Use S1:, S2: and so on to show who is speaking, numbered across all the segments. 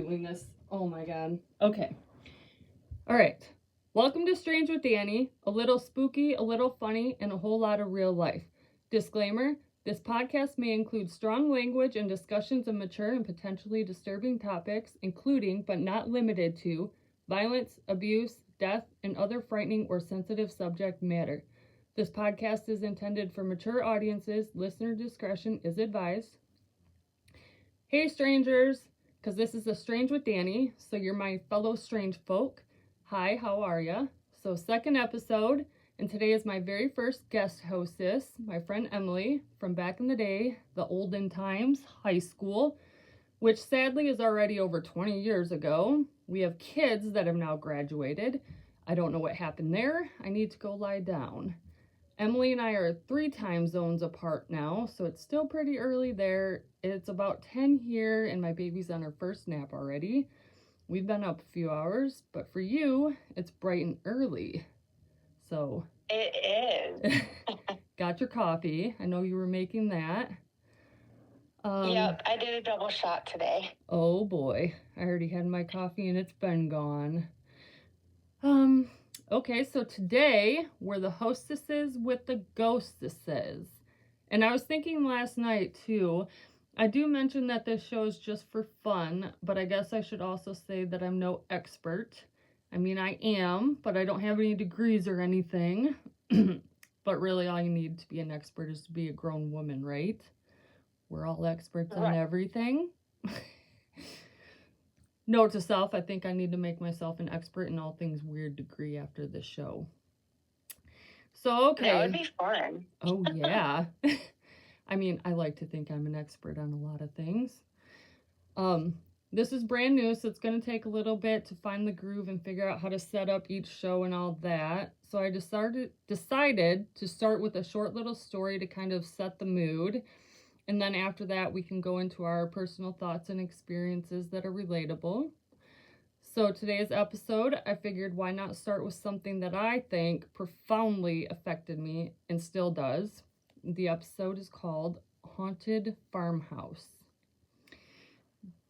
S1: Doing this. Oh my god. Okay. All right. Welcome to Strange with Danny. A little spooky, a little funny, and a whole lot of real life. Disclaimer: this podcast may include strong language and discussions of mature and potentially disturbing topics, including, but not limited to, violence, abuse, death, and other frightening or sensitive subject matter. This podcast is intended for mature audiences. Listener discretion is advised. Hey, strangers! Because this is a Strange with Danny, so you're my fellow strange folk. Hi, how are ya? So, second episode, and today is my very first guest hostess, my friend Emily, from back in the day, the olden times, high school, which sadly is already over 20 years ago. We have kids that have now graduated. I don't know what happened there. I need to go lie down. Emily and I are 3 time zones apart now, so it's still pretty early there. It's about 10 here, and my baby's on her first nap already. We've been up a few hours, but for you, it's bright and early. So
S2: it is.
S1: Got your coffee. I know you were making that.
S2: Yep, I did a double shot today.
S1: Oh boy, I already had my coffee and it's been gone. Okay, so today we're the hostesses with the ghostesses. And I was thinking last night too, I do mention that this show is just for fun, but I guess I should also say that I'm no expert. I mean, I am, but I don't have any degrees or anything. But really all you need to be an expert is to be a grown woman, right? We're all experts on everything. Note to self, I think I need to make myself an expert in all things weird degree after this show. So, okay.
S2: That would be fun.
S1: Oh, yeah. I mean, I like to think I'm an expert on a lot of things. This is brand new, so it's going to take a little bit to find the groove and figure out how to set up each show and all that. So I decided to start with a short little story to kind of set the mood. And then after that, we can go into our personal thoughts and experiences that are relatable. So today's episode, I figured why not start with something that I think profoundly affected me and still does. The episode is called Haunted Farmhouse.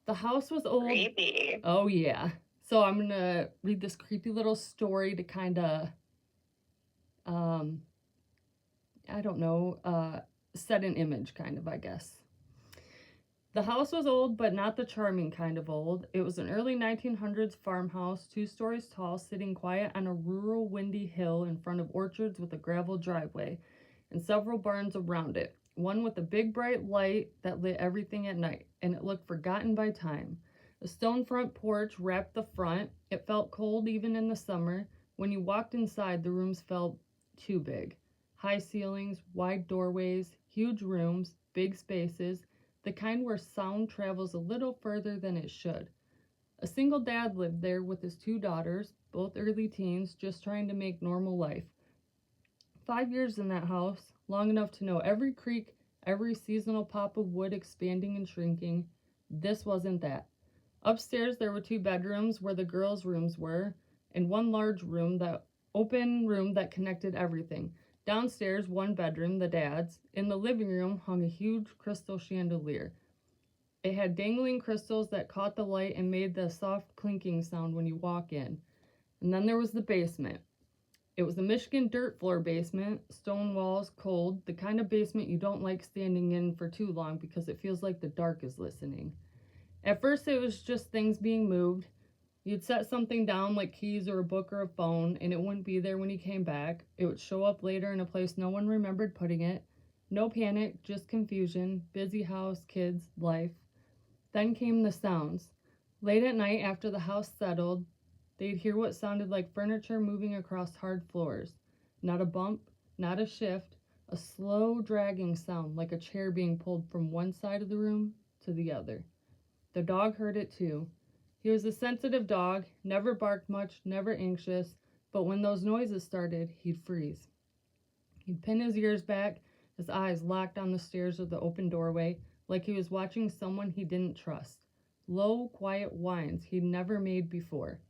S1: The house was old.
S2: Creepy.
S1: Oh, yeah. So I'm going to read this creepy little story to kind of, set an image, kind of, I guess. The house was old, but not the charming kind of old. It was an early 1900s farmhouse, 2 stories tall, sitting quiet on a rural windy hill in front of orchards with a gravel driveway and several barns around it. One with a big bright light that lit everything at night, and it looked forgotten by time. A stone front porch wrapped the front. It felt cold even in the summer. When you walked inside, the rooms felt too big. High ceilings, wide doorways, huge rooms, big spaces, the kind where sound travels a little further than it should. A single dad lived there with his 2 daughters, both early teens, just trying to make normal life. 5 years in that house, long enough to know every creak, every seasonal pop of wood expanding and shrinking. This wasn't that. Upstairs there were 2 bedrooms where the girls' rooms were, and one large room, that open room that connected everything. Downstairs, 1 bedroom, the dad's. In the living room hung a huge crystal chandelier. It had dangling crystals that caught the light and made the soft clinking sound when you walk in. And then there was the basement. It was a Michigan dirt floor basement, stone walls, cold, the kind of basement you don't like standing in for too long because it feels like the dark is listening. At first it was just things being moved. You'd set something down like keys or a book or a phone, and it wouldn't be there when you came back. It would show up later in a place no one remembered putting it. No panic, just confusion, busy house, kids, life. Then came the sounds. Late at night, after the house settled, they'd hear what sounded like furniture moving across hard floors. Not a bump, not a shift, a slow dragging sound like a chair being pulled from one side of the room to the other. The dog heard it too. He was a sensitive dog, never barked much, never anxious, but when those noises started, he'd freeze. He'd pin his ears back, his eyes locked on the stairs of the open doorway, like he was watching someone he didn't trust. Low, quiet whines he'd never made before.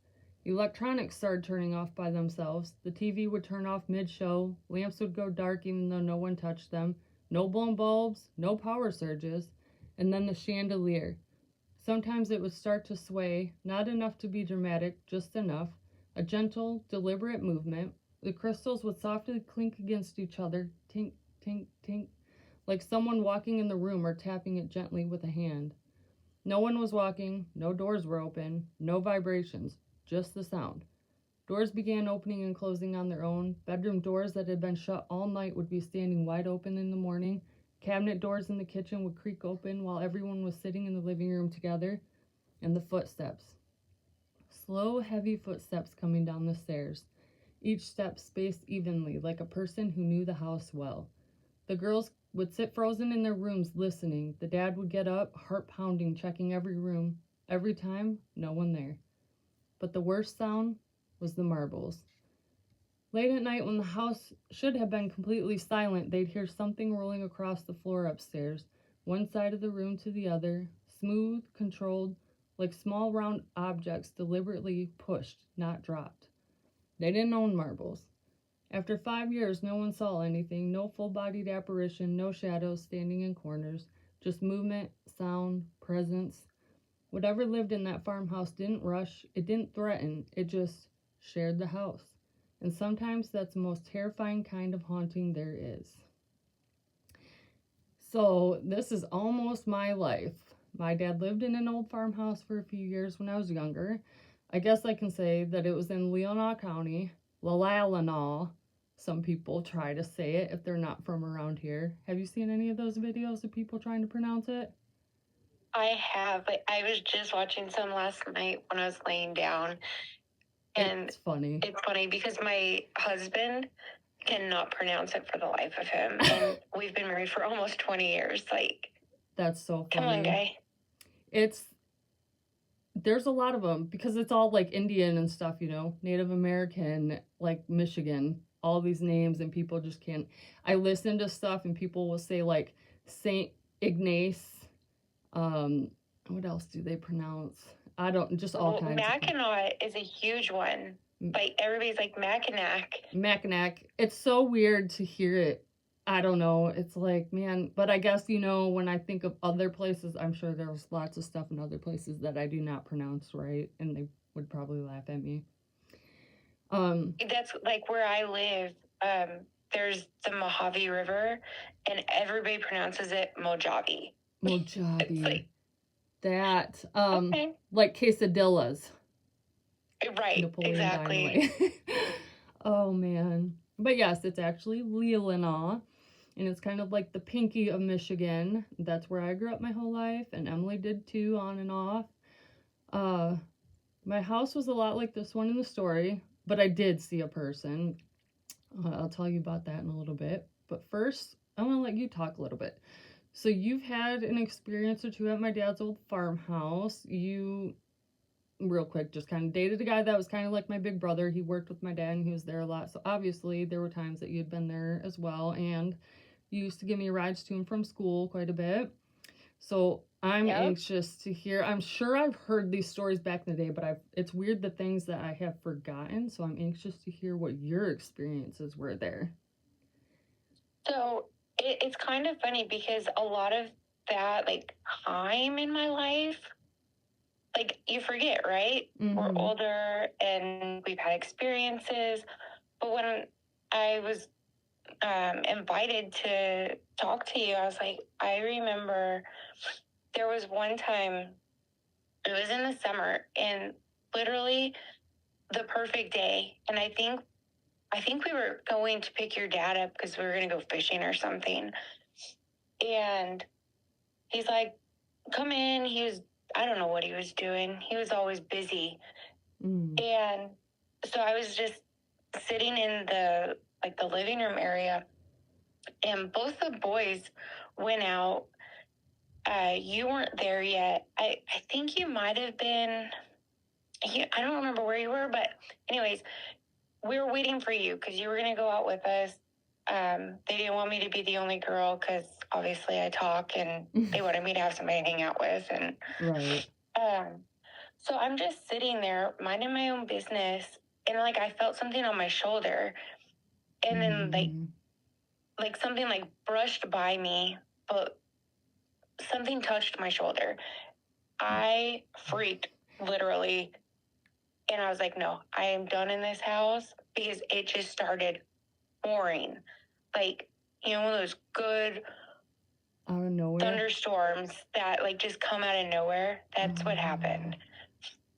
S1: Electronics started turning off by themselves. The TV would turn off mid-show, lamps would go dark even though no one touched them, no blown bulbs, no power surges, and then the chandelier. Sometimes it would start to sway, not enough to be dramatic, just enough. A gentle, deliberate movement. The crystals would softly clink against each other, tink, tink, tink, like someone walking in the room or tapping it gently with a hand. No one was walking, no doors were open, no vibrations, just the sound. Doors began opening and closing on their own. Bedroom doors that had been shut all night would be standing wide open in the morning. Cabinet doors in the kitchen would creak open while everyone was sitting in the living room together. And the footsteps. Slow, heavy footsteps coming down the stairs. Each step spaced evenly, like a person who knew the house well. The girls would sit frozen in their rooms listening. The dad would get up, heart pounding, checking every room. Every time, no one there. But the worst sound was the marbles. Late at night, when the house should have been completely silent, they'd hear something rolling across the floor upstairs, one side of the room to the other, smooth, controlled, like small round objects deliberately pushed, not dropped. They didn't own marbles. After 5 years, no one saw anything, no full-bodied apparition, no shadows standing in corners, just movement, sound, presence. Whatever lived in that farmhouse didn't rush, it didn't threaten, it just shared the house. And sometimes that's the most terrifying kind of haunting there is. So this is almost my life. My dad lived in an old farmhouse for a few years when I was younger. I guess I can say that it was in Leelanau County, Leelanau. Some people try to say it if they're not from around here. Have you seen any of those videos of people trying to pronounce it?
S2: I have. I was just watching some last night when I was laying down. And
S1: it's funny.
S2: It's funny because my husband cannot pronounce it for the life of him. And we've been married for almost 20 years. Like,
S1: that's so funny.
S2: Come on, guy.
S1: There's a lot of them because it's all like Indian and stuff, you know, Native American, like Michigan, all these names, and people just can't. I listen to stuff and people will say like Saint Ignace. What else do they pronounce? I don't, just all kinds.
S2: Mackinac is a huge one. Like everybody's like Mackinac.
S1: Mackinac. It's so weird to hear it. I don't know. It's like, man, but I guess, you know, when I think of other places, I'm sure there's lots of stuff in other places that I do not pronounce right, and they would probably laugh at me.
S2: That's like where I live. There's the Mojave River, and everybody pronounces it Mojave.
S1: Mojave. Like, that, okay. Like quesadillas.
S2: Right, Napoleon exactly.
S1: Oh, man. But yes, it's actually Leelanau, and it's kind of like the Pinky of Michigan. That's where I grew up my whole life, and Emily did too, on and off. My house was a lot like this one in the story, but I did see a person. I'll tell you about that in a little bit. But first, I want to let you talk a little bit. So you've had an experience or two at my dad's old farmhouse. You, real quick, just kind of dated a guy that was kind of like my big brother. He worked with my dad and he was there a lot. So obviously there were times that you'd been there as well. And you used to give me rides to and from school quite a bit. So I'm anxious to hear. I'm sure I've heard these stories back in the day, but it's weird the things that I have forgotten. So I'm anxious to hear what your experiences were there.
S2: So it's kind of funny because a lot of that, like, time in my life, like, you forget, right? Mm-hmm. We're older and we've had experiences. But when I was invited to talk to you, I was like, I remember there was one time, it was in the summer, and literally the perfect day. And I think we were going to pick your dad up because we were going to go fishing or something. And he's like, come in. I don't know what he was doing. He was always busy. Mm. And so I was just sitting in the living room area, and both the boys went out. You weren't there yet. I think you might have been, I don't remember where you were, but anyways, we were waiting for you because you were going to go out with us. They didn't want me to be the only girl because obviously I talk, and they wanted me to have somebody to hang out with. And
S1: right.
S2: So I'm just sitting there minding my own business, and like I felt something on my shoulder, and then like something like brushed by me, but something touched my shoulder. I freaked, literally. And I was like, no, I am done in this house, because it just started pouring. Like, one of those good
S1: out of nowhere
S2: thunderstorms that like just come out of nowhere. That's what happened.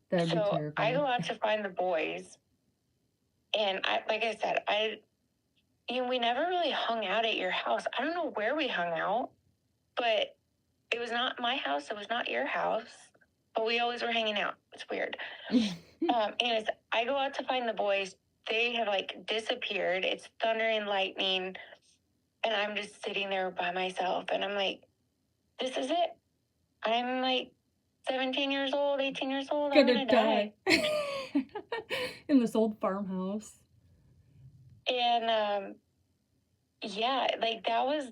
S1: That'd be
S2: So
S1: terrifying.
S2: I go out to find the boys, and like I said, we never really hung out at your house. I don't know where we hung out, but it was not my house. It was not your house, but we always were hanging out. It's weird. Anyways, I go out to find the boys. They have like disappeared. It's thunder and lightning, and I'm just sitting there by myself, and I'm like, this is it. I'm like 17 years old, 18 years old. I'm gonna die.
S1: In this old farmhouse.
S2: And yeah, like that was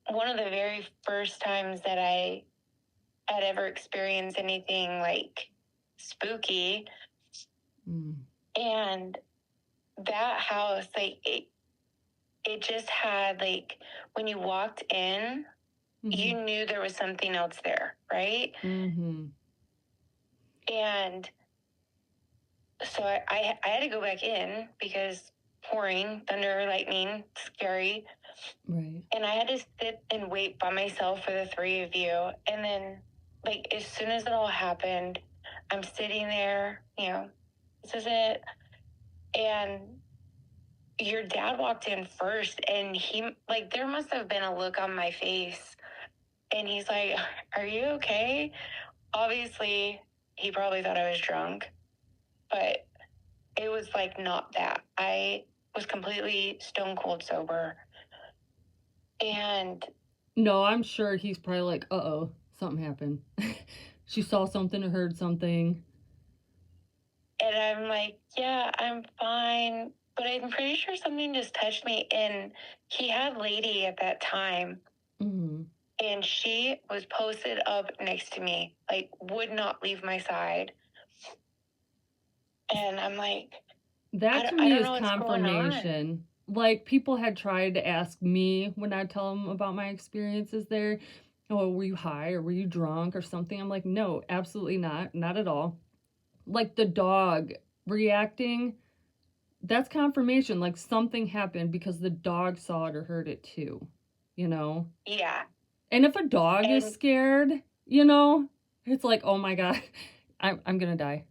S2: one of the very first times that I had ever experienced anything like spooky. And that house, like it just had, like, when you walked in, you knew there was something else there, right? And so I had to go back in because pouring, thunder, lightning, scary.
S1: Right.
S2: And I had to sit and wait by myself for the three of you. And then, like, as soon as it all happened, I'm sitting there, this is it. And your dad walked in first, and he, like, there must have been a look on my face. And he's like, are you okay? Obviously, he probably thought I was drunk, but it was like not that. I was completely stone cold sober. And
S1: no, I'm sure he's probably like, uh-oh, something happened. She saw something or heard something.
S2: And I'm like, yeah, I'm fine. But I'm pretty sure something just touched me. And he had Lady at that time. And she was posted up next to me, like, would not leave my side. And I'm like,
S1: that to me is confirmation. Like, people had tried to ask me when I tell them about my experiences there, oh, were you high or were you drunk or something? I'm like, no, absolutely not. Not at all. Like, the dog reacting, that's confirmation. Like, something happened because the dog saw it or heard it too,
S2: Yeah.
S1: And if a dog is scared, it's like, oh my God, I'm gonna die.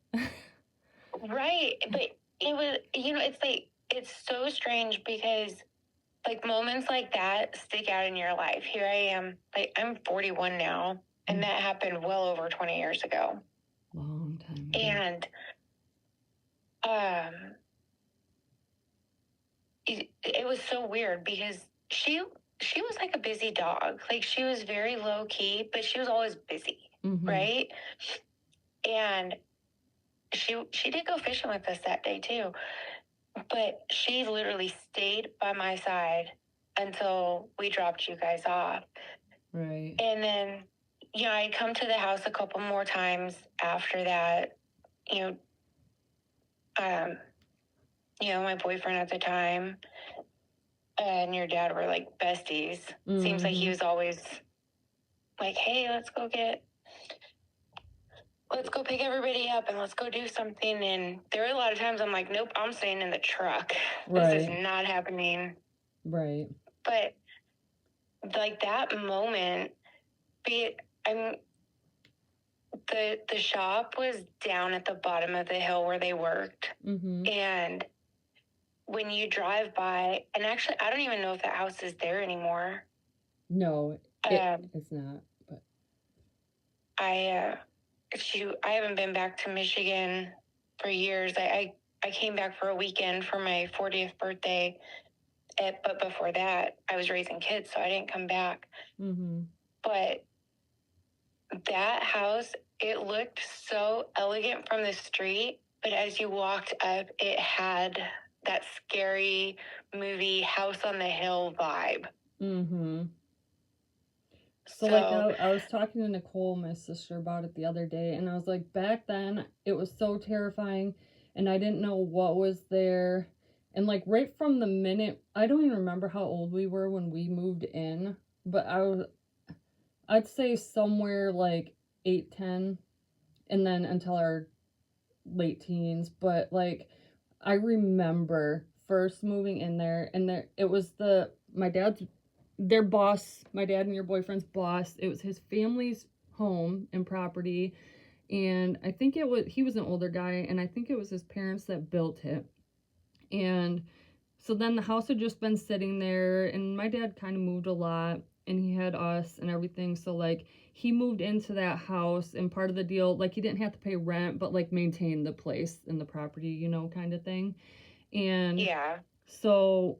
S2: Right. But it was, it's like, it's so strange because, like, moments like that stick out in your life. Here I am, like, I'm 41 now, and that happened well over 20 years ago.
S1: Long time ago.
S2: And it was so weird because she was like a busy dog. Like, she was very low key, but she was always busy, right? And she did go fishing with us that day too, but she literally stayed by my side until we dropped you guys off.
S1: Right.
S2: And then, I'd come to the house a couple more times after that. My boyfriend at the time and your dad were like besties. Seems like he was always like, hey, let's go pick everybody up and let's go do something. And there were a lot of times I'm like, nope, I'm staying in the truck. Right. This is not happening.
S1: Right.
S2: But like that moment, the shop was down at the bottom of the hill where they worked. And when you drive by, and actually, I don't even know if that house is there anymore.
S1: No, it's not. But
S2: I haven't been back to Michigan for years. I came back for a weekend for my 40th birthday, but before that, I was raising kids, so I didn't come back. But that house, it looked so elegant from the street, but as you walked up, it had that scary movie House on the Hill vibe.
S1: So like I was talking to Nicole, my sister, about it the other day, and I was like, back then it was so terrifying, and I didn't know what was there, and like right from the minute, I don't even remember how old we were when we moved in, but I'd say somewhere like 8, 10, and then until our late teens. But like, I remember first moving in there, and there it was my dad's, their boss, my dad and your boyfriend's boss. It was his family's home and property, and I think he was an older guy, and I think it was his parents that built it. And so then the house had just been sitting there, and my dad kind of moved a lot, and he had us and everything. So like, he moved into that house, and part of the deal, like, he didn't have to pay rent, but like maintain the place and the property, you know, kind of thing. And
S2: yeah,
S1: so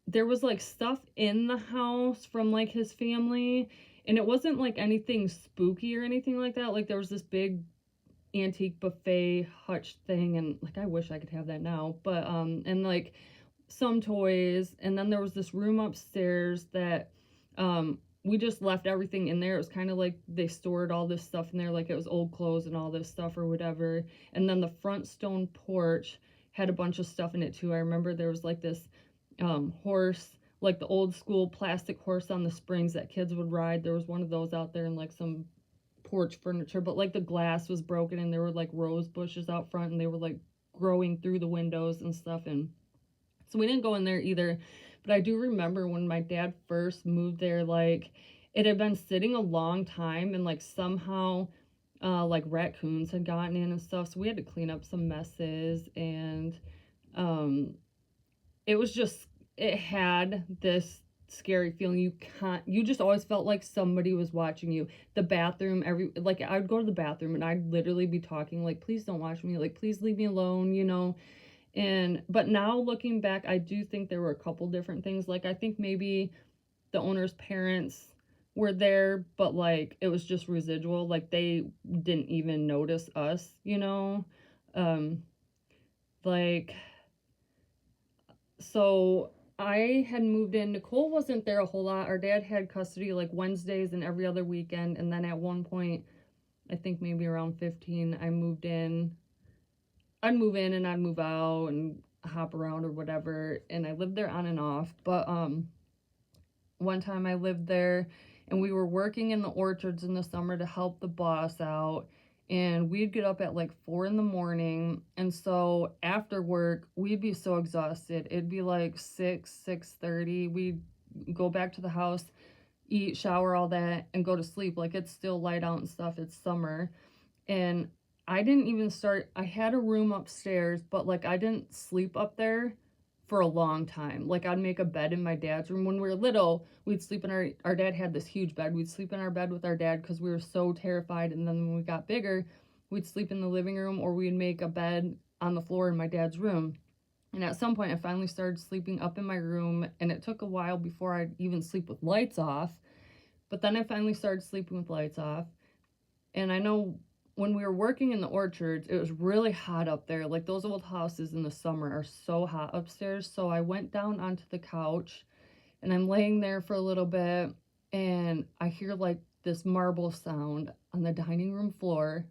S1: there was like stuff in the house from like his family, and it wasn't like anything spooky or anything like that. Like, there was this big antique buffet hutch thing, and like, I wish I could have that now. But and like some toys, and then there was this room upstairs that we just left everything in there. It was kind of like they stored all this stuff in there, like it was old clothes and all this stuff or whatever. And then the front stone porch had a bunch of stuff in it too. I remember there was like this horse, like the old school plastic horse on the springs that kids would ride. There was one of those out there, and like some porch furniture, but like the glass was broken, and there were like rose bushes out front, and they were like growing through the windows and stuff. And so we didn't go in there either. But I do remember when my dad first moved there, like, it had been sitting a long time, and like somehow like raccoons had gotten in and stuff. So we had to clean up some messes, and um it was just, it had this scary feeling. You just always felt like somebody was watching you. The bathroom, like, I would go to the bathroom, and I'd literally be talking like, please don't watch me, like, please leave me alone, you know. And but now looking back, I do think there were a couple different things. Like, I think maybe the owner's parents were there, but like, it was just residual. Like, they didn't even notice us, you know. Um like, so I had moved in. Nicole wasn't there a whole lot. Our dad had custody like Wednesdays and every other weekend. And then at one point, I think maybe around 15, I moved in. I'd move in and I'd move out and hop around or whatever. And I lived there on and off. But one time I lived there, and we were working in the orchards in the summer to help the boss out. And we'd get up at like 4 in the morning. And so after work, we'd be so exhausted. It'd be like 6:30. We'd go back to the house, eat, shower, all that, and go to sleep. Like, it's still light out and stuff. It's summer. And I didn't even I had a room upstairs, but like, I didn't sleep up there for a long time. Like, I'd make a bed in my dad's room. When we were little, we'd sleep in our dad had this huge bed. We'd sleep in our bed with our dad because we were so terrified. And then when we got bigger, we'd sleep in the living room, or we'd make a bed on the floor in my dad's room. And at some point, I finally started sleeping up in my room, and it took a while before I'd even sleep with lights off. But then I finally started sleeping with lights off. And I know when we were working in the orchards, it was really hot up there. Like, those old houses in the summer are so hot upstairs. So I went down onto the couch, and I'm laying there for a little bit, and I hear like this marble sound on the dining room floor,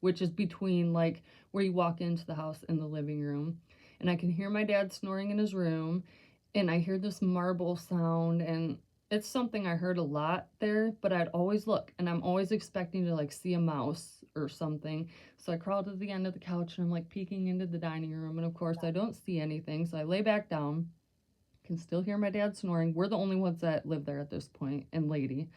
S1: which is between like where you walk into the house and the living room. And I can hear my dad snoring in his room, and I hear this marble sound, and it's something I heard a lot there, but I'd always look, and I'm always expecting to like see a mouse or something. So I crawl to the end of the couch, and I'm like peeking into the dining room, and of course I don't see anything. So I lay back down, can still hear my dad snoring. We're the only ones that live there at this point, and lady.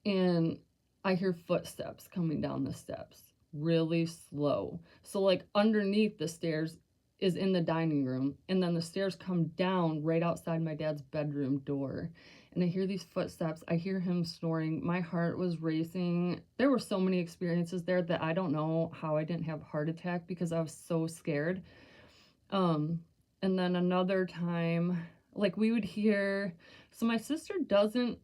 S1: And I hear footsteps coming down the steps really slow. So like, underneath the stairs is in the dining room, and then the stairs come down right outside my dad's bedroom door. And I hear these footsteps. I hear him snoring. My heart was racing. There were so many experiences there that I don't know how I didn't have a heart attack, because I was so scared. And then another time, like, we would hear, so my sister doesn't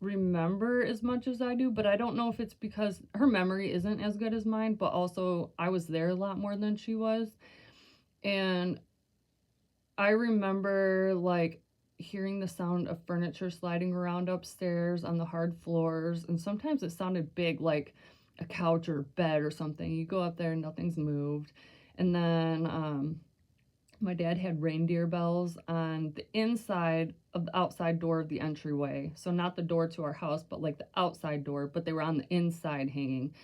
S1: remember as much as I do, but I don't know if it's because her memory isn't as good as mine, but also I was there a lot more than she was. And I remember like hearing the sound of furniture sliding around upstairs on the hard floors, and sometimes it sounded big, like a couch or bed or something. You go up there and nothing's moved. And then my dad had reindeer bells on the inside of the outside door of the entryway. So not the door to our house, but like the outside door, but they were on the inside hanging.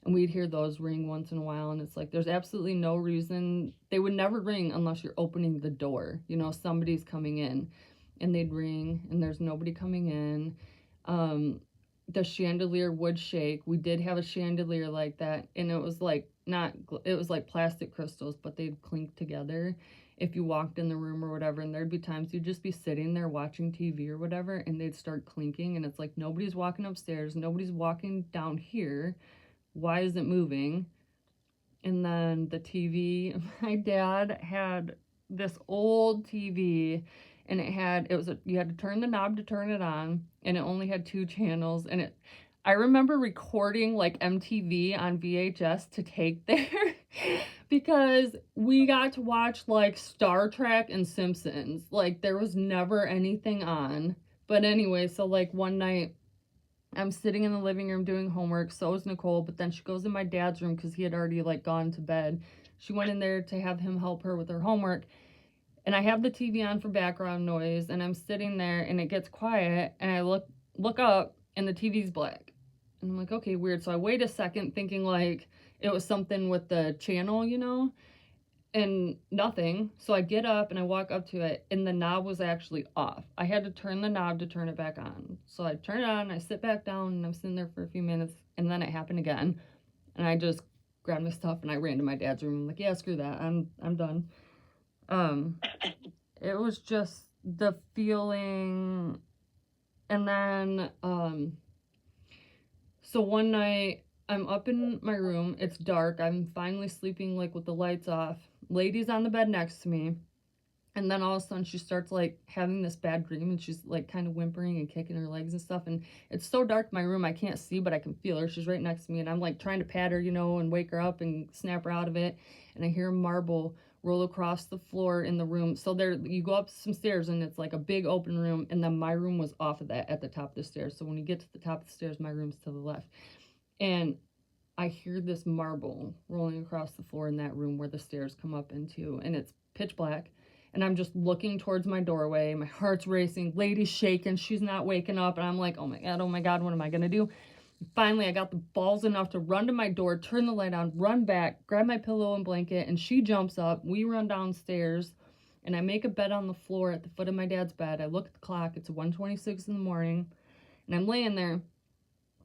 S1: And we'd hear those ring once in a while, and it's like there's absolutely no reason. They would never ring unless you're opening the door. You know, somebody's coming in, and they'd ring, and there's nobody coming in. The chandelier would shake. We did have a chandelier like that, and it was like it was like plastic crystals, but they'd clink together if you walked in the room or whatever. And there'd be times you'd just be sitting there watching TV or whatever, and they'd start clinking, and it's like nobody's walking upstairs, nobody's walking down here. Why is it moving? And then the TV, my dad had this old TV, and you had to turn the knob to turn it on, and it only had 2 channels. And I remember recording like MTV on VHS to take there because we got to watch like Star Trek and Simpsons. Like there was never anything on. But anyway, so like one night I'm sitting in the living room doing homework. So is Nicole, but then she goes in my dad's room because he had already like gone to bed. She went in there to have him help her with her homework. And I have the TV on for background noise, and I'm sitting there, and it gets quiet, and I look up, and the TV's black. And I'm like, okay, weird. So I wait a second, thinking like it was something with the channel, you know, and nothing. So I get up and I walk up to it, and the knob was actually off. I had to turn the knob to turn it back on. So I turn it on, I sit back down, and I'm sitting there for a few minutes, and then it happened again. And I just grabbed my stuff and I ran to my dad's room. I'm like, yeah, screw that. I'm done. It was just the feeling. And then so one night I'm up in my room, it's dark, I'm finally sleeping like with the lights off, lady's on the bed next to me, and then all of a sudden she starts like having this bad dream, and she's like kind of whimpering and kicking her legs and stuff, and it's so dark in my room I can't see, but I can feel her. She's right next to me, and I'm like trying to pat her, you know, and wake her up and snap her out of it, and I hear a marble roll across the floor in the room. So there, you go up some stairs, and it's like a big open room, and then my room was off of that at the top of the stairs. So when you get to the top of the stairs, my room's to the left, and I hear this marble rolling across the floor in that room where the stairs come up into, and it's pitch black. And I'm just looking towards my doorway. My heart's racing. Lady's shaking. She's not waking up. And I'm like, oh my God, what am I going to do? Finally, I got the balls enough to run to my door, turn the light on, run back, grab my pillow and blanket, and she jumps up. We run downstairs, and I make a bed on the floor at the foot of my dad's bed. I look at the clock. It's 1:26 in the morning, and I'm laying there,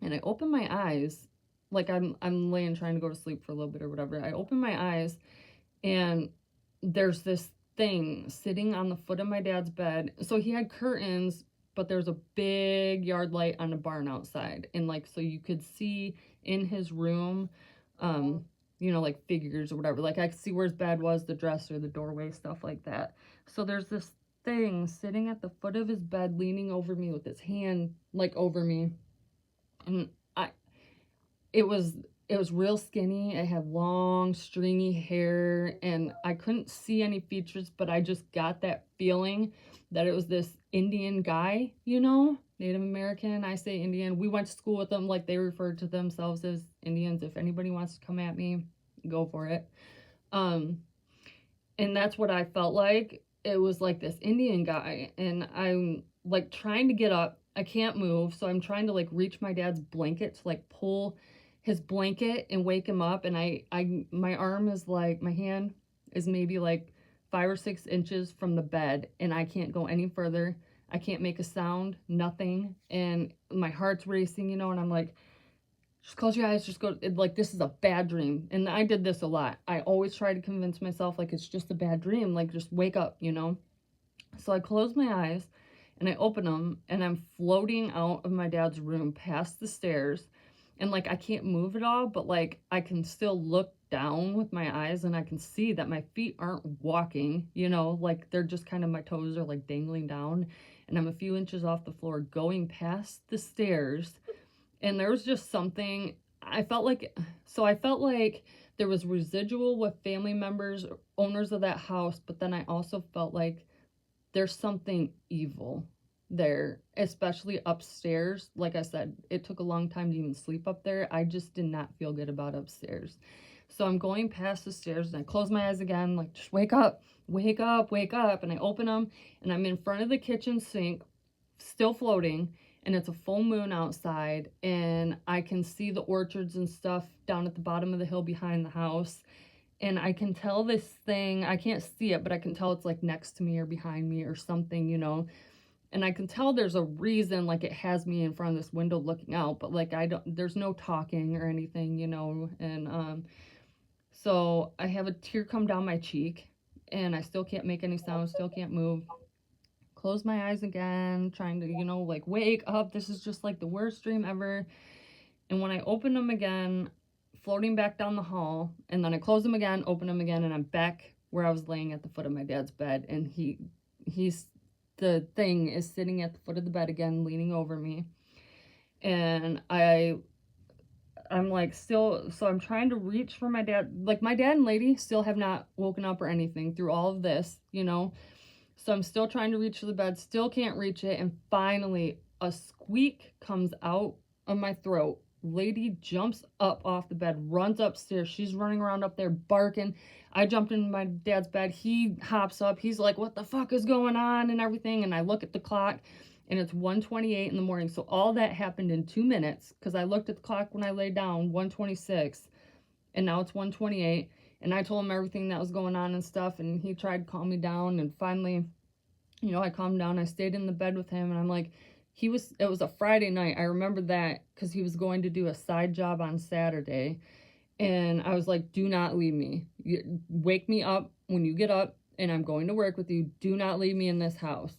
S1: and I open my eyes, like I'm laying trying to go to sleep for a little bit or whatever. I open my eyes, and there's this thing sitting on the foot of my dad's bed. So he had curtains, but there's a big yard light on the barn outside, and like so you could see in his room, you know, like figures or whatever. Like I could see where his bed was, the dresser, the doorway, stuff like that. So there's this thing sitting at the foot of his bed, leaning over me with his hand like over me, and it was real skinny. It had long, stringy hair, and I couldn't see any features, but I just got that feeling that it was this Indian guy, you know, Native American. I say Indian. We went to school with them, like they referred to themselves as Indians. If anybody wants to come at me, go for it. And that's what I felt like. It was like this Indian guy, and I'm like trying to get up. I can't move, so I'm trying to like reach my dad's blanket to like pull his blanket and wake him up, and my arm is like, my hand is maybe like 5 or 6 inches from the bed, and I can't go any further. I can't make a sound, nothing, and my heart's racing, you know, and I'm like, just close your eyes, just go, like, this is a bad dream. And I did this a lot. I always try to convince myself, like, it's just a bad dream, like, just wake up, you know. So I close my eyes, and I open them, and I'm floating out of my dad's room past the stairs, and like I can't move at all, but like I can still look down with my eyes, and I can see that my feet aren't walking, you know, like they're just kind of, my toes are like dangling down, and I'm a few inches off the floor going past the stairs. And there was just something, I felt like there was residual with family members, owners of that house, but then I also felt like there's something evil there, especially upstairs. Like I said, it took a long time to even sleep up there. I just did not feel good about upstairs. So I'm going past the stairs, and I close my eyes again, like, just wake up, wake up, wake up. And I open them, and I'm in front of the kitchen sink, still floating, and it's a full moon outside, and I can see the orchards and stuff down at the bottom of the hill behind the house. And I can tell this thing, I can't see it, but I can tell it's like next to me or behind me or something, you know. And I can tell there's a reason, like it has me in front of this window looking out, but like there's no talking or anything, you know. And so I have a tear come down my cheek, and I still can't make any sound, still can't move. Close my eyes again, trying to, you know, like wake up. This is just like the worst dream ever. And when I open them again, floating back down the hall, and then I close them again, open them again, and I'm back where I was laying at the foot of my dad's bed, and the thing is sitting at the foot of the bed again, leaning over me. And I'm like still, so I'm trying to reach for my dad. Like my dad and lady still have not woken up or anything through all of this, you know. So I'm still trying to reach for the bed, still can't reach it, and finally a squeak comes out of my throat. Lady jumps up off the bed, runs upstairs. She's running around up there barking. I jumped into my dad's bed. He hops up. He's like, what the fuck is going on and everything? And I look at the clock, and it's 1:28 in the morning. So all that happened in 2 minutes, because I looked at the clock when I laid down, 1:26, and now it's 1:28. And I told him everything that was going on and stuff, and he tried to calm me down. And finally, you know, I calmed down. I stayed in the bed with him, and I'm like, it was a Friday night. I remember that because he was going to do a side job on Saturday. And I was like, do not leave me. Wake me up when you get up, and I'm going to work with you. Do not leave me in this house.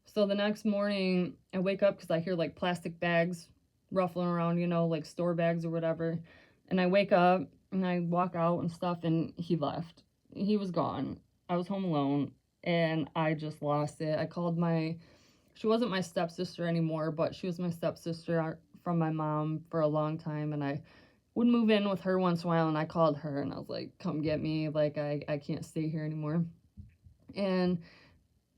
S1: So the next morning, I wake up because I hear like plastic bags ruffling around, you know, like store bags or whatever. And I wake up and I walk out and stuff, and he left. He was gone. I was home alone, and I just lost it. I called she wasn't my stepsister anymore, but she was my stepsister from my mom for a long time, and I would move in with her once in a while, and I called her, and I was like, come get me, like, I can't stay here anymore. And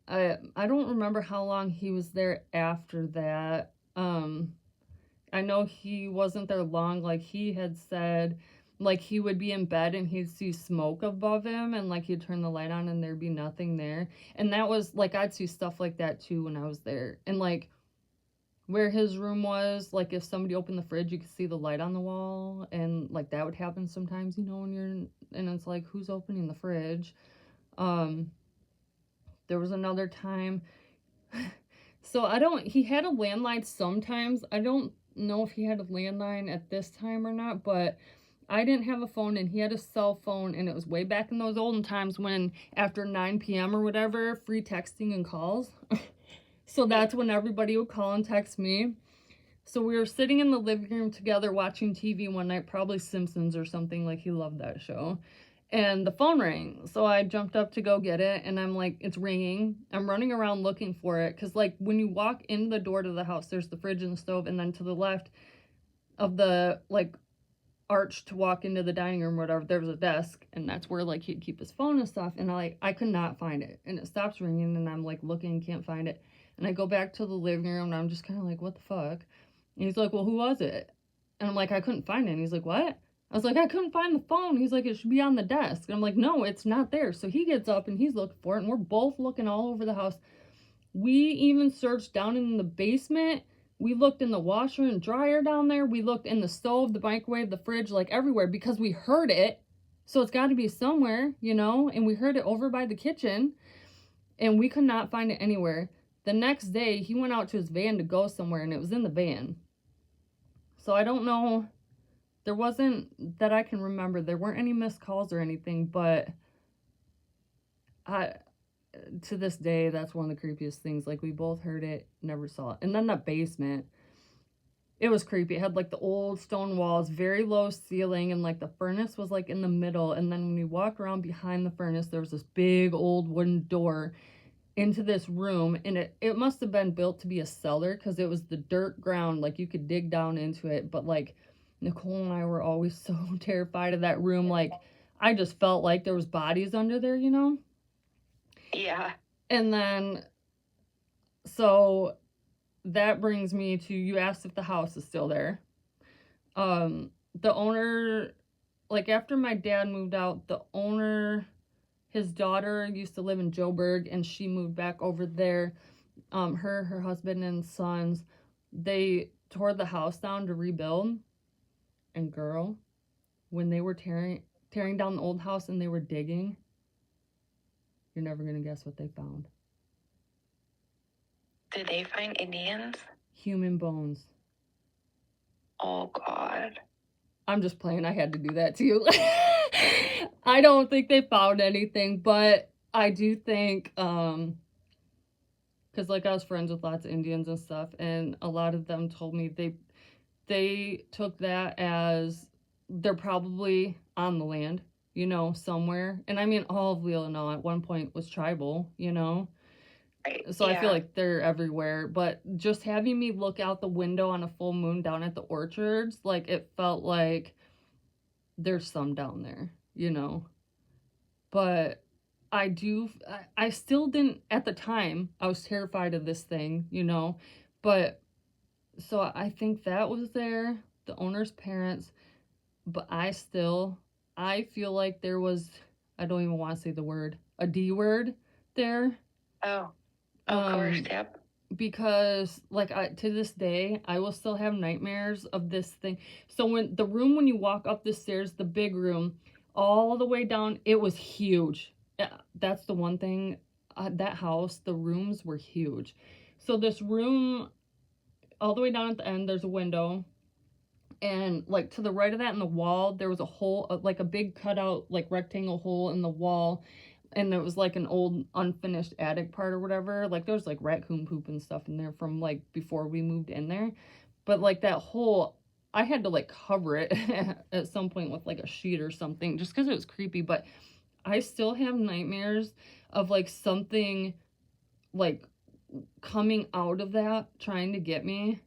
S1: I don't remember how long he was there after that. I know he wasn't there long. Like, he had said, like, he would be in bed and he'd see smoke above him, and like he'd turn the light on and there'd be nothing there. And that was like, I'd see stuff like that too when I was there. And like where his room was, like if somebody opened the fridge, you could see the light on the wall, and like that would happen sometimes, you know, when and it's like, who's opening the fridge? There was another time. So he had a landline sometimes. I don't know if he had a landline at this time or not, but I didn't have a phone, and he had a cell phone, and it was way back in those olden times when after 9 p.m. or whatever, free texting and calls. So that's when everybody would call and text me. So we were sitting in the living room together watching TV one night, probably Simpsons or something, like he loved that show. And the phone rang. So I jumped up to go get it, and I'm like, it's ringing. I'm running around looking for it, because like when you walk in the door to the house, there's the fridge and the stove, and then to the left of the like arch to walk into the dining room or whatever, there was a desk, and that's where like he'd keep his phone and stuff. And I could not find it, and it stops ringing, and I'm like looking, can't find it. And I go back to the living room, and I'm just kind of like, what the fuck? And he's like, well, who was it? And I'm like, I couldn't find it. And he's like, what? I was like, I couldn't find the phone. He's like, it should be on the desk. And I'm like, no, it's not there. So he gets up and he's looking for it, and we're both looking all over the house. We even searched down in the basement. We looked in the washer and dryer down there. We looked in the stove, the microwave, the fridge, like everywhere, because we heard it. So it's got to be somewhere, you know? And we heard it over by the kitchen, and we could not find it anywhere. The next day, he went out to his van to go somewhere, and it was in the van. So I don't know. There wasn't, that I can remember, there weren't any missed calls or anything, but to this day, that's one of the creepiest things. Like, we both heard it, never saw it. And then that basement, it was creepy. It had like the old stone walls, very low ceiling, and like the furnace was like in the middle. And then when you walk around behind the furnace, there was this big old wooden door into this room, and it must have been built to be a cellar, because it was the dirt ground, like you could dig down into it. But like Nicole and I were always so terrified of that room. Like, I just felt like there was bodies under there, you know?
S2: Yeah.
S1: And then, so that brings me to, you asked if the house is still there. The owner, like after my dad moved out, the owner, his daughter used to live in Joburg, and she moved back over there. Her husband and sons They tore the house down to rebuild, and girl, when they were tearing down the old house and they were digging, you're never gonna guess what they found.
S2: Did they find Indians?
S1: Human bones.
S2: Oh, God.
S1: I'm just playing. I had to do that to you. I don't think they found anything, but I do think, because like I was friends with lots of Indians and stuff, and a lot of them told me they took that as they're probably on the land, you know, somewhere. And I mean, all of Illinois at one point was tribal, you know.
S2: Right.
S1: So I feel like they're everywhere. But just having me look out the window on a full moon down at the orchards, like it felt like there's some down there, you know. But I still didn't, at the time, I was terrified of this thing, you know. But so I think that was there, the owner's parents. But I feel like there was, I don't even want to say the word, a D word there.
S2: Oh, of course, yep.
S1: Because like to this day, I will still have nightmares of this thing. So when you walk up the stairs, the big room, all the way down, it was huge. That's the one thing. That house, the rooms were huge. So this room, all the way down at the end, there's a window. And like to the right of that in the wall, there was a hole, like a big cutout, like rectangle hole in the wall. And it was like an old unfinished attic part or whatever. Like there was like raccoon poop and stuff in there from like before we moved in there. But like that hole, I had to like cover it at some point with like a sheet or something just because it was creepy. But I still have nightmares of like something like coming out of that trying to get me.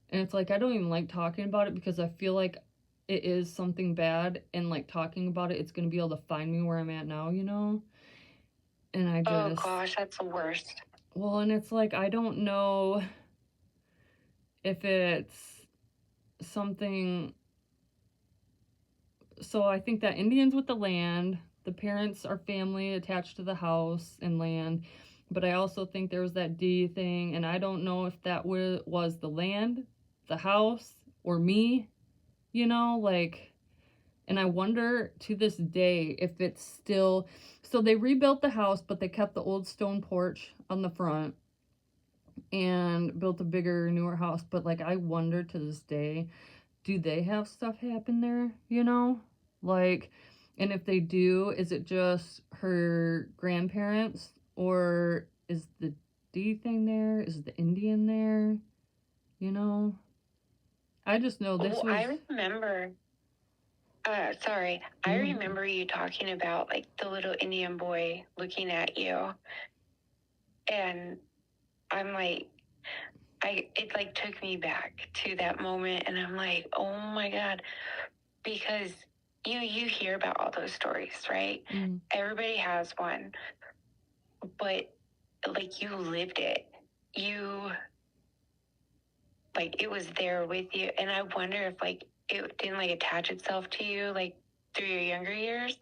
S1: And it's like I don't even like talking about it because I feel like it is something bad, and like talking about it, it's gonna be able to find me where I'm at now, you know? And I just,
S2: oh gosh, that's the worst.
S1: Well, and it's like I don't know if it's something. So I think that Indians with the land, the parents are family attached to the house and land, but I also think there was that D thing, and I don't know if that was the land, the house, or me, you know, like. And I wonder to this day if it's still. So they rebuilt the house, but they kept the old stone porch on the front and built a bigger, newer house. But like, I wonder to this day, do they have stuff happen there, you know? Like, and if they do, is it just her grandparents, or is the D thing there? Is the Indian there? You know? I just know this was.
S2: I remember. Sorry. I remember you talking about like the little Indian boy looking at you. And I'm like, it like took me back to that moment. And I'm like, oh my God. Because you hear about all those stories, right? Everybody has one. But like you lived it. Like it was there with you. And I wonder if like it didn't like attach itself to you like through your younger years.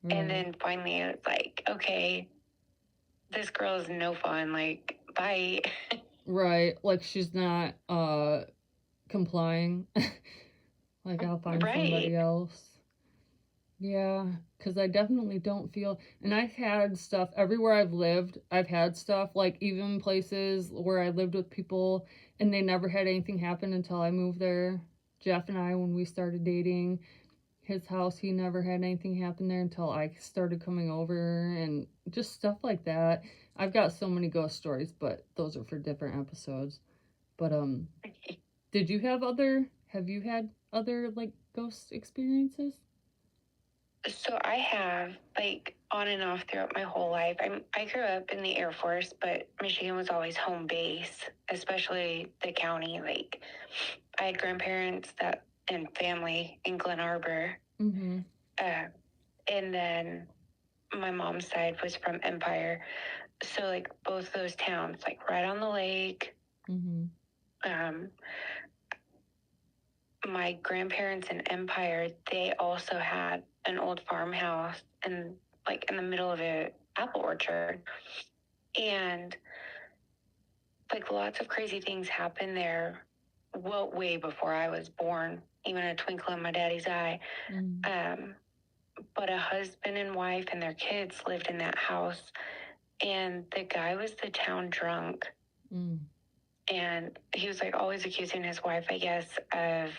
S2: And then finally it's like, okay, this girl is no fun, like bye.
S1: Right, like she's not complying. Like I'll find somebody else. Yeah, because I definitely don't feel, and I've had stuff everywhere I've lived. I've had stuff like even places where I lived with people and they never had anything happen until I moved there. Jeff and I, when we started dating, his house, he never had anything happen there until I started coming over, and just stuff like that. I've got so many ghost stories, but those are for different episodes. But have you had other like ghost experiences?
S2: So I have like on and off throughout my whole life. I grew up in the Air Force, but Michigan was always home base, especially the county. Like I had grandparents and family in Glen Arbor. And then my mom's side was from Empire. So like both those towns, like right on the lake. My grandparents in Empire, they also had an old farmhouse and like in the middle of an apple orchard. And like lots of crazy things happened there. Well, way before I was born, even a twinkle in my daddy's eye. But a husband and wife and their kids lived in that house, and the guy was the town drunk. And he was like always accusing his wife, I guess, of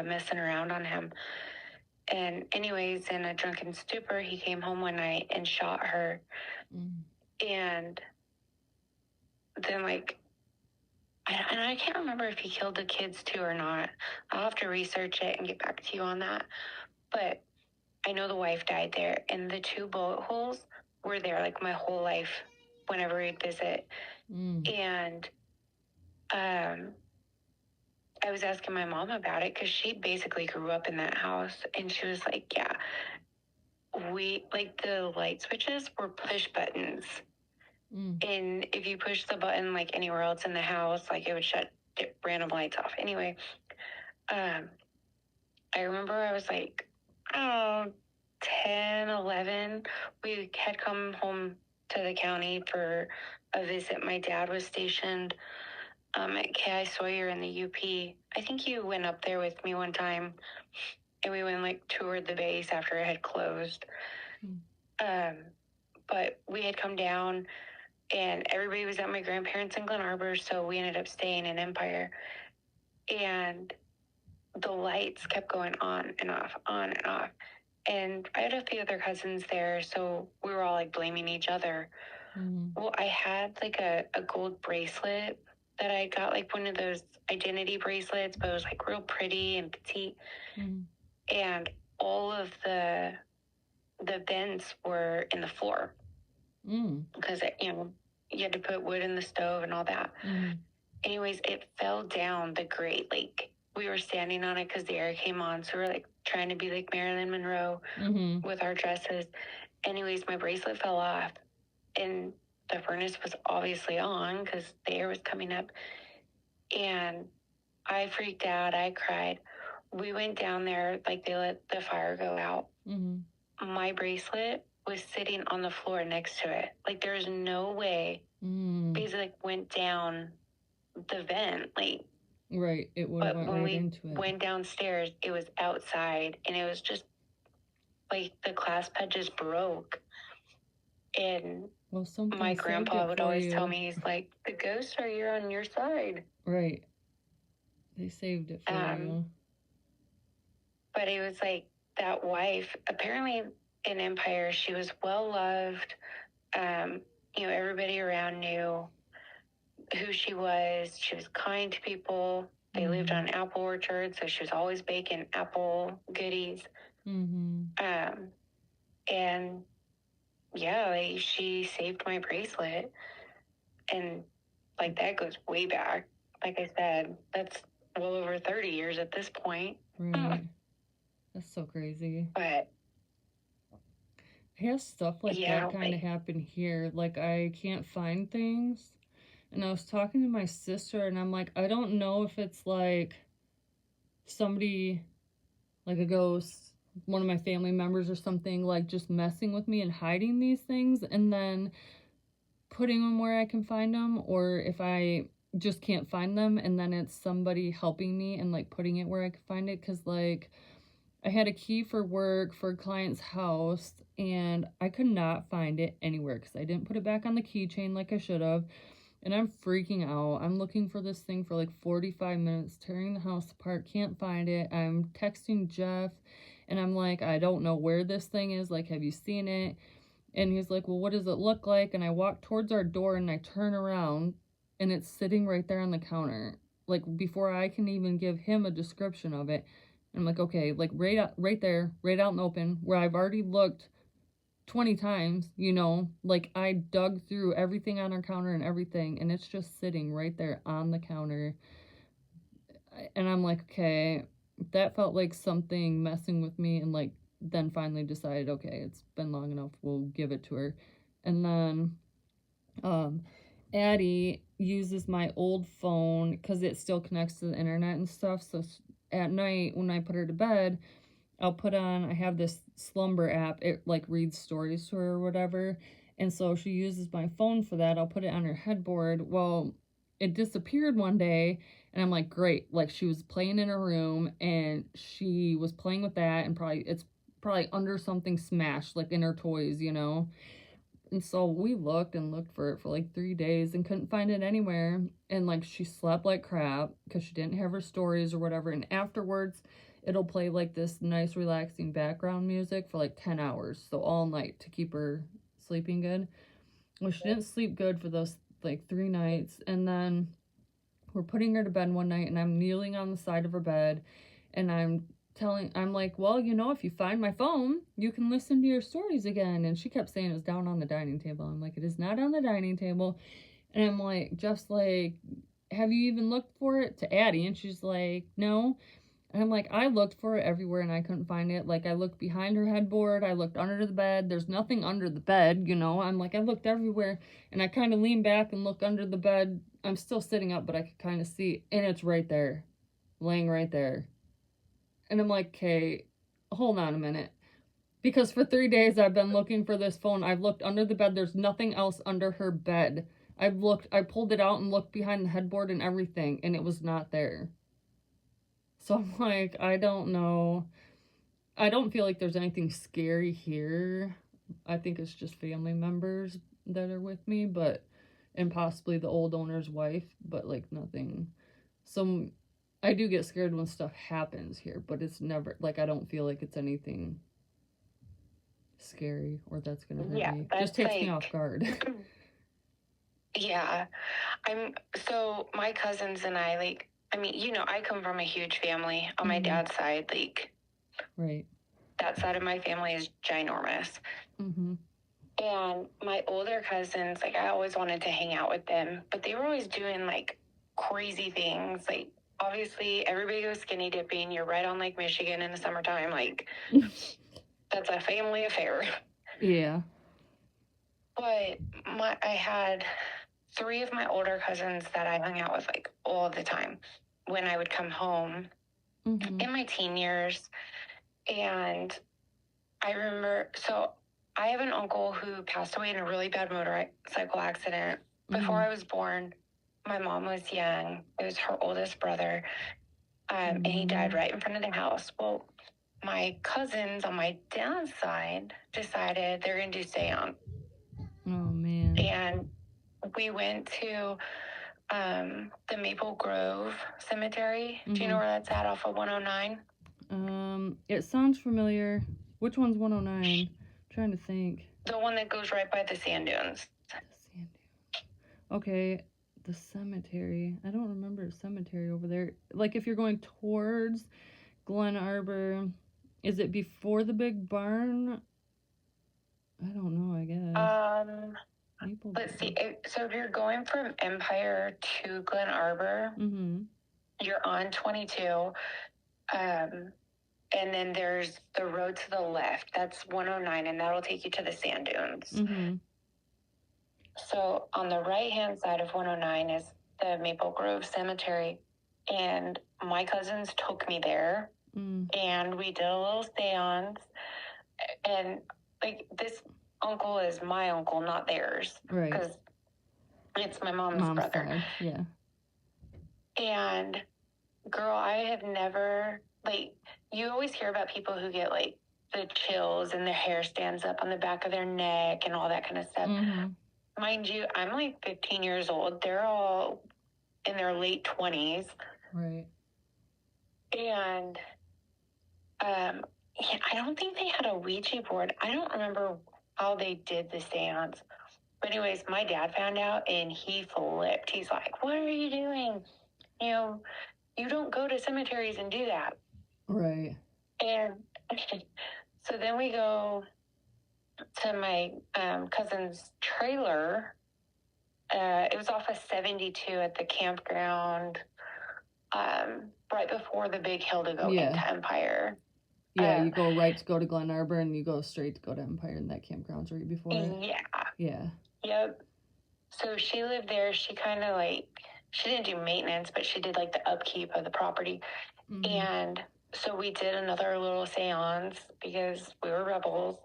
S2: messing around on him. And anyways, in a drunken stupor, he came home one night and shot her. And then, like, and I can't remember if he killed the kids too or not. I'll have to research it and get back to you on that. But I know the wife died there, and the 2 bullet holes were there like my whole life whenever we'd visit. And I was asking my mom about it because she basically grew up in that house, and she was like, yeah, we, like, the light switches were push buttons. And if you push the button like anywhere else in the house, like it would shut random lights off. Anyway, I remember I was like, 10, 11. We had come home to the county for a visit. My dad was stationed at K.I. Sawyer in the UP. I think you went up there with me one time, and we went like toured the base after it had closed. But we had come down, and everybody was at my grandparents' in Glen Arbor, so we ended up staying in Empire. And the lights kept going on and off, on and off. And I had a few other cousins there, so we were all like blaming each other. Well, I had like a gold bracelet that I got, like one of those identity bracelets, but it was like real pretty and petite. And all of the vents were in the floor because, you know, you had to put wood in the stove and all that. Anyways, it fell down the grate. Like, we were standing on it because the air came on, so we were like trying to be like Marilyn Monroe with our dresses. Anyways, my bracelet fell off, and the furnace was obviously on because the air was coming up. And I freaked out. I cried. We went down there, like they let the fire go out. My bracelet was sitting on the floor next to it. Like, there's no way. Because it like went down the vent, like.
S1: Right, it would have went right into it.
S2: When we went downstairs, it was outside, and it was just like the clasp had just broke. And my grandpa would always tell me, he's like, the ghosts are here on your side.
S1: Right. They saved it for you.
S2: But it was like that wife, apparently in Empire, she was well loved. You know, everybody around knew who she was. She was kind to people. They lived on apple orchards, so she was always baking apple goodies. And yeah, like, she saved my bracelet. And like, that goes way back. Like I said, that's well over 30 years at this point.
S1: Right. That's so crazy.
S2: But
S1: I have stuff like that kind of happen here. Like, I can't find things. And I was talking to my sister, and I'm like, I don't know if it's like somebody, like a ghost, one of my family members or something, like just messing with me and hiding these things and then putting them where I can find them, or if I just can't find them and then it's somebody helping me and like putting it where I can find it. Because like, I had a key for work for a client's house, and I could not find it anywhere because I didn't put it back on the keychain like I should have. And I'm freaking out. I'm looking for this thing for like 45 minutes, tearing the house apart, can't find it. I'm texting Jeff, and I'm like, I don't know where this thing is. Like, have you seen it? And he's like, well, what does it look like? And I walk towards our door, and I turn around, and it's sitting right there on the counter. Like, before I can even give him a description of it. And I'm like, okay, like right there, right out in the open, where I've already looked 20 times, you know, like I dug through everything on our counter and everything, and it's just sitting right there on the counter. And I'm like, okay, that felt like something messing with me, and like then finally decided, okay, it's been long enough, we'll give it to her. And then Addie uses my old phone because it still connects to the internet and stuff. So at night when I put her to bed, I'll put on, I have this slumber app. It like reads stories to her or whatever. And so she uses my phone for that. I'll put it on her headboard. Well, it disappeared one day, and I'm like, great. Like, she was playing in her room, and she was playing with that, and it's probably under something smashed, like in her toys, you know? And so we looked and looked for it for like 3 days and couldn't find it anywhere. And like she slept like crap because she didn't have her stories or whatever. And afterwards, it'll play like this nice, relaxing background music for like 10 hours. So all night to keep her sleeping good. Well, she didn't sleep good for those like 3 nights. And then we're putting her to bed one night, and I'm kneeling on the side of her bed, and I'm like, well, you know, if you find my phone, you can listen to your stories again. And she kept saying it was down on the dining table. I'm like, it is not on the dining table. And I'm like, just like, have you even looked for it, to Addie? And she's like, no. And I'm like, I looked for it everywhere and I couldn't find it. Like, I looked behind her headboard, I looked under the bed. There's nothing under the bed, you know. I'm like, I looked everywhere, and I kind of leaned back and looked under the bed. I'm still sitting up, but I could kind of see, and it's right there, laying right there. And I'm like, okay, hold on a minute. Because for 3 days I've been looking for this phone. I've looked under the bed. There's nothing else under her bed. I pulled it out and looked behind the headboard and everything, and it was not there. So I'm like, I don't know. I don't feel like there's anything scary here. I think it's just family members that are with me, and possibly the old owner's wife, but like nothing. So I do get scared when stuff happens here, but it's never, like, I don't feel like it's anything scary or that's gonna hurt me. Just takes me off guard.
S2: Yeah. So my cousins and I, like, I mean, you know, I come from a huge family on my dad's side. Like,
S1: right.
S2: That side of my family is ginormous. And my older cousins, like, I always wanted to hang out with them, but they were always doing like crazy things. Like, obviously everybody goes skinny dipping. You're right on Lake Michigan in the summertime. Like, that's a family affair.
S1: Yeah.
S2: But I had 3 of my older cousins that I hung out with like all the time when I would come home in my teen years. And I remember, so I have an uncle who passed away in a really bad motorcycle accident before I was born. My mom was young. It was her oldest brother. And he died right in front of the house. Well, my cousins on my dad's side decided they're going to do seance.
S1: Oh, man.
S2: And we went to the Maple Grove Cemetery. Do you know where that's at off of 109?
S1: It sounds familiar. Which one's 109? I'm trying to think.
S2: The one that goes right by the sand dunes.
S1: Okay, the cemetery. I don't remember a cemetery over there. Like, if you're going towards Glen Arbor, is it before the big barn? I don't know, I guess.
S2: Let's see. So if you're going from Empire to Glen Arbor, you're on 22. And then there's the road to the left. That's 109, and that'll take you to the sand dunes. So on the right-hand side of 109 is the Maple Grove Cemetery. And my cousins took me there, and we did a little seance. And, like, this uncle is my uncle, not theirs. Right. Because it's my mom's brother. Side.
S1: Yeah.
S2: And, girl, I have never, like, you always hear about people who get, like, the chills and their hair stands up on the back of their neck and all that kind of stuff. Mind you, I'm like 15 years old. They're all in their late 20s.
S1: Right.
S2: And I don't think they had a Ouija board. I don't remember how they did the seance. But anyways, my dad found out and he flipped. He's like, what are you doing? You know, you don't go to cemeteries and do that.
S1: Right.
S2: And so then we go to my cousin's trailer. It was off of 72 at the campground right before the big hill to go into Empire.
S1: Yeah, you go right to go to Glen Arbor, and you go straight to go to Empire, and that campground's right before it.
S2: Yeah. Yep. So she lived there. She kind of like, she didn't do maintenance, but she did like the upkeep of the property. And so we did another little seance because we were rebels.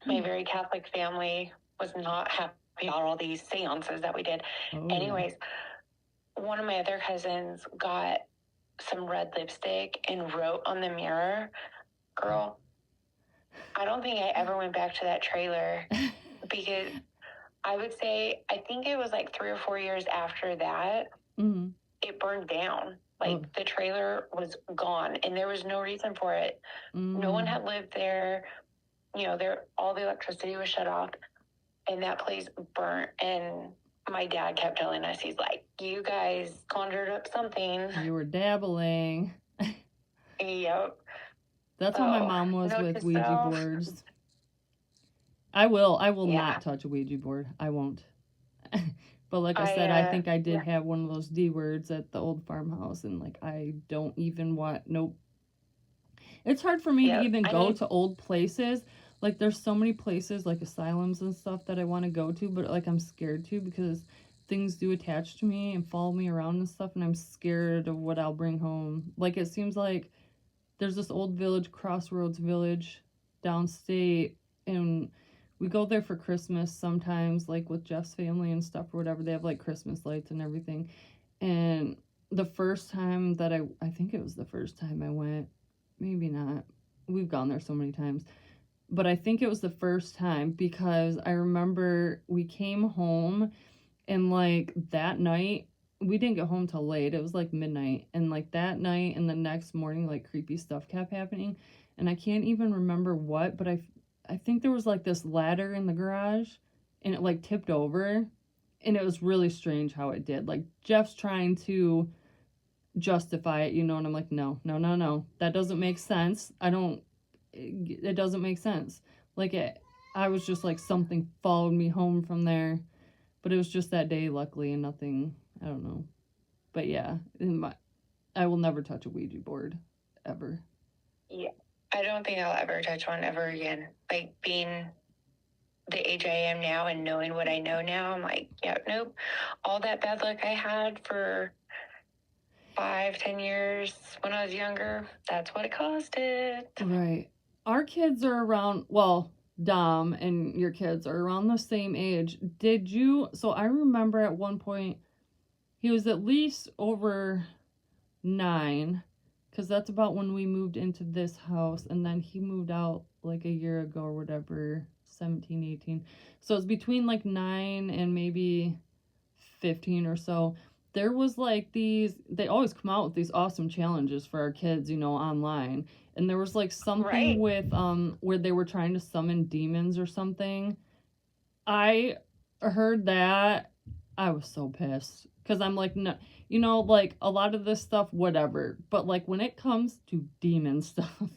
S2: My very Catholic family was not happy about all these seances that we did. Anyways, one of my other cousins got some red lipstick and wrote on the mirror, girl, I don't think I ever went back to that trailer because I would say, I think it was like 3 or 4 years after that, it burned down. Like the trailer was gone and there was no reason for it. No one had lived there. You know, all the electricity was shut off and that place burnt. And my dad kept telling us, he's like, you guys conjured up something.
S1: You were dabbling.
S2: Yep.
S1: That's how my mom was with Ouija boards. I will not touch a Ouija board. I won't. But like I said, I think I did have one of those D words at the old farmhouse, and like I don't even want. Nope. It's hard for me to even go to old places. Like there's so many places like asylums and stuff that I want to go to, but like I'm scared to because things do attach to me and follow me around and stuff, and I'm scared of what I'll bring home. Like it seems like there's this old village, Crossroads Village, downstate, and we go there for Christmas sometimes, like with Jeff's family and stuff or whatever. They have like Christmas lights and everything. And the first time that I think it was the first time I went, maybe not. We've gone there so many times. But I think it was the first time because I remember we came home and like that night, we didn't get home till late. It was like midnight. And like that night and the next morning, like creepy stuff kept happening. And I can't even remember what, but I think there was like this ladder in the garage and it like tipped over. And it was really strange how it did. Like Jeff's trying to justify it, and I'm like, no. That doesn't make sense. It doesn't make sense. Like I was just like something followed me home from there. But it was just that day, luckily, and nothing, I don't know. But yeah, I will never touch a Ouija board, ever.
S2: Yeah, I don't think I'll ever touch one ever again. Like, being the age I am now and knowing what I know now, I'm like, yeah, nope. All that bad luck I had for 5-10 years when I was younger, that's what it caused it.
S1: Right. Our kids are around, well, Dom and your kids are around the same age. So I remember at one point, he was at least over 9, because that's about when we moved into this house, and then he moved out like a year ago or whatever, 17, 18. So it's between like 9 and maybe 15 or so. There was like they always come out with these awesome challenges for our kids, online. And there was like something with where they were trying to summon demons or something. I heard that. I was so pissed because I'm like, no, like a lot of this stuff, whatever. But like when it comes to demon stuff,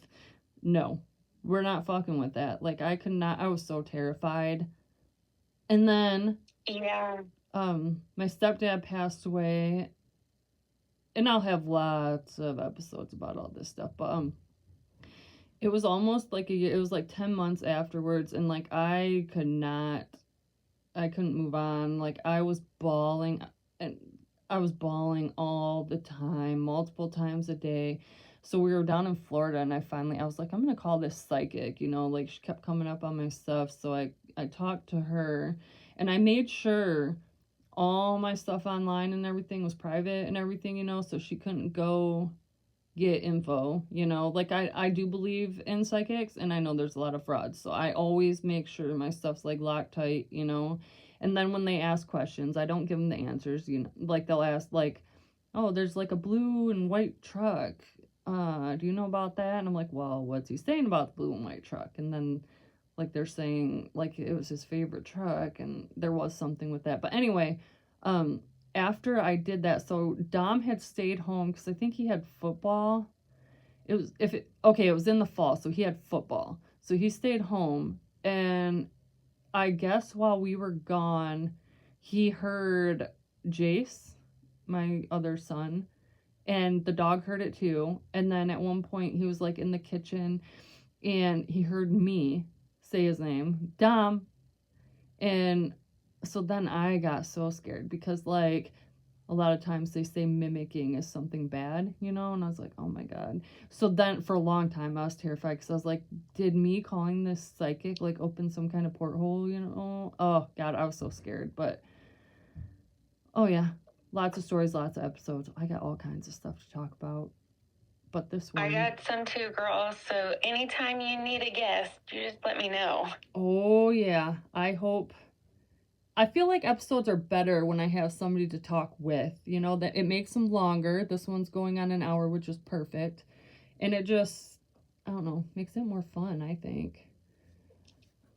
S1: no, we're not fucking with that. Like I could not. I was so terrified. And then my stepdad passed away, and I'll have lots of episodes about all this stuff, but it was almost like a year. It was like 10 months afterwards, and like I couldn't move on. Like I was bawling, and I was bawling all the time, multiple times a day. So we were down in Florida, and I was like, I'm gonna call this psychic, like she kept coming up on my stuff. So I talked to her, and I made sure all my stuff online and everything was private and everything, so she couldn't go get info, like I do believe in psychics, and I know there's a lot of frauds, so I always make sure my stuff's like locked tight, and then when they ask questions, I don't give them the answers, like they'll ask like, oh, there's like a blue and white truck, do you know about that? And I'm like, well, what's he saying about the blue and white truck? And then like they're saying like it was his favorite truck, and there was something with that. But anyway, after I did that, so Dom had stayed home because I think he had football. It was in the fall, so he had football. So he stayed home, and I guess while we were gone, he heard Jace, my other son, and the dog heard it too. And then at one point he was like in the kitchen, and he heard me say his name, Dom. And so then I got so scared because like a lot of times they say mimicking is something bad, and I was like, oh my God. So then for a long time I was terrified because I was like, did me calling this psychic like open some kind of porthole, Oh God, I was so scared. But oh yeah, Lots of stories, lots of episodes. I got all kinds of stuff to talk about. But this one...
S2: I got some too, girl. So anytime you need a guest, you just let me know.
S1: Oh, yeah. I feel like episodes are better when I have somebody to talk with. You know, that it makes them longer. This one's going on an hour, which is perfect. And it just, I don't know, makes it more fun, I think.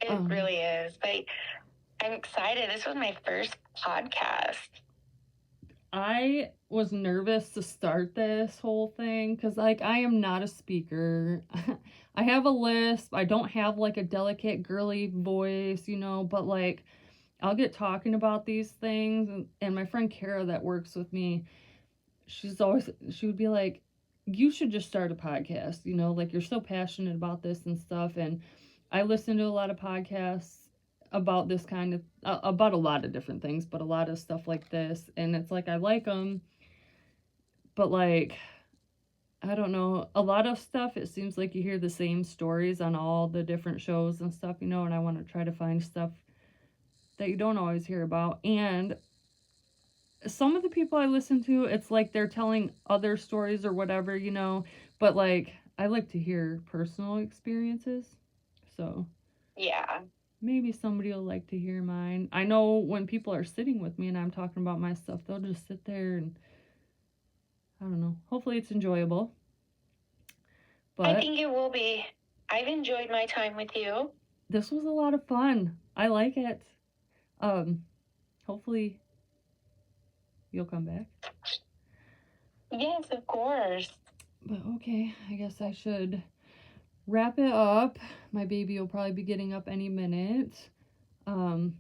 S2: It really is. But I'm excited. This was my first podcast.
S1: I was nervous to start this whole thing because, like, I am not a speaker. I have a lisp. I don't have, like, a delicate, girly voice, you know, but, like, I'll get talking about these things. And my friend Kara that works with me, she would be like, you should just start a podcast, you know, like, you're so passionate about this and stuff. And I listen to a lot of podcasts about this kind of about a lot of different things, but a lot of stuff like this, and it's like I like them, but like I don't know, a lot of stuff it seems like you hear the same stories on all the different shows and stuff, you know, and I want to try to find stuff that you don't always hear about. And some of the people I listen to, it's like they're telling other stories or whatever, you know, but like I like to hear personal experiences, so
S2: yeah,
S1: maybe somebody will like to hear mine. I know when people are sitting with me and I'm talking about my stuff, they'll just sit there and I don't know. Hopefully it's enjoyable. But
S2: I think it will be. I've enjoyed my time with you.
S1: This was a lot of fun. I like it. Hopefully you'll come back.
S2: Yes, of course.
S1: But okay, I guess I should wrap it up. My baby will probably be getting up any minute. So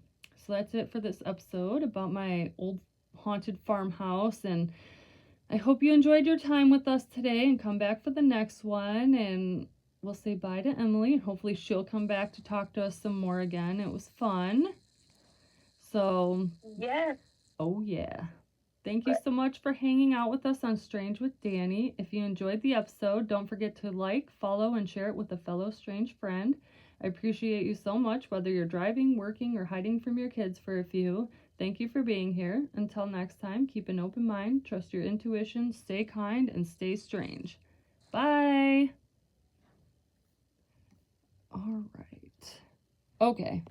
S1: that's it for this episode about my old haunted farmhouse, and I hope you enjoyed your time with us today and come back for the next one, and we'll say bye to Emily and hopefully she'll come back to talk to us some more again. It was fun. So
S2: yes.
S1: Oh yeah. Thank you so much for hanging out with us on Strange with Danny. If you enjoyed the episode, don't forget to like, follow, and share it with a fellow strange friend. I appreciate you so much, whether you're driving, working, or hiding from your kids for a few. Thank you for being here. Until next time, keep an open mind, trust your intuition, stay kind, and stay strange. Bye! All right. Okay.